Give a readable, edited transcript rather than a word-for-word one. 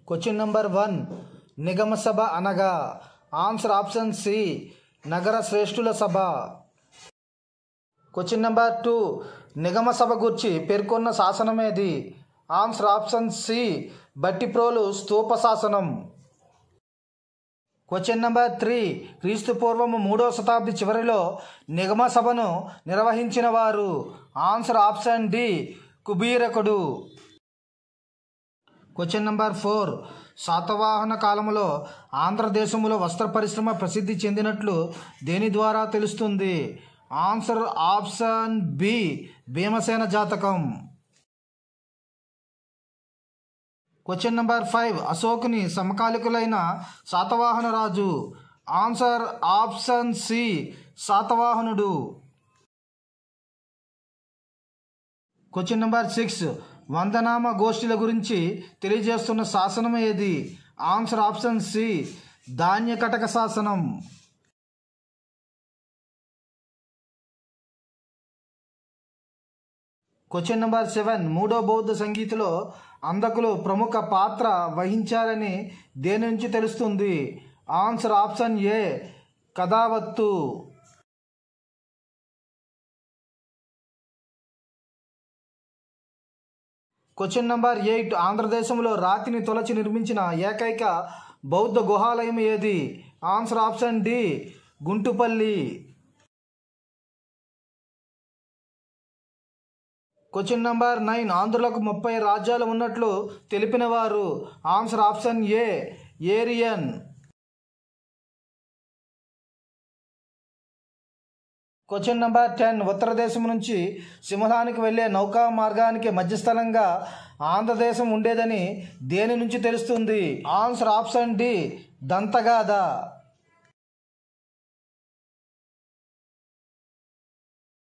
Question number 1 నిగమ సభ అనగా answer option C నగర శ్రేష్ఠుల సభ. Question number 2 నిగమ సభ గురించి పేర్కొన్న శాసనమేది? Answer option C Bhattiprolu Stupa శాసనం. క్వశ్చన్ నెంబర్ 3 క్రీస్తు పూర్వము 3వ శతాబ్ది చివరిలో నిగమ సభను నిర్వహించిన వారు? ఆన్సర్ ఆప్షన్ డి కుబీరకుడు. క్వశ్చన్ నెంబర్ 4 శాతవాహన కాలంలో ఆంధ్రదేశంలో వస్త్ర పరిశ్రమ ప్రసిద్ధి చెందినట్లు దేని ద్వారా తెలుస్తుంది? ఆన్సర్ ఆప్షన్ బి భీమసేన జాతకం. క్వశ్చన్ నెంబర్ 5 అశోకుని సమకాలికులైన శాతవాహన రాజు? ఆన్సర్ ఆప్షన్ సి శాతవాహనుడు. క్వశ్చన్ నెంబర్ 6 వందనామ గోష్ఠుల గురించి తెలియజేస్తున్న శాసనం ఏది? ఆన్సర్ ఆప్షన్ సి ధాన్యకటక శాసనం. క్వశ్చన్ నెంబర్ 7 మూడో బౌద్ధ సంగీతలో అంధకులు ప్రముఖ పాత్ర వహించారని దేని నుంచి తెలుస్తుంది? Answer option A Kathavatthu. Question number 8 ఆంధ్రదేశంలో రాతిని తొలచి నిర్మించిన ఏకైక బౌద్ధ గుహాలయం ఏది? Answer option D Guntupalli. Question number 9 ఆంధ్రులకు 30 రాజ్యాలు ఉన్నట్లు తెలిపిన వారు? Answer option A Arrian. Question number 10 ఉత్తర దేశం నుంచి సింహళానికి వెళ్ళే నౌకా మార్గానికి మధ్యస్థలంగా ఆంధ్రదేశం ఉండేదని దేని నుంచి తెలుస్తుంది? Answer option D దంతగాథ.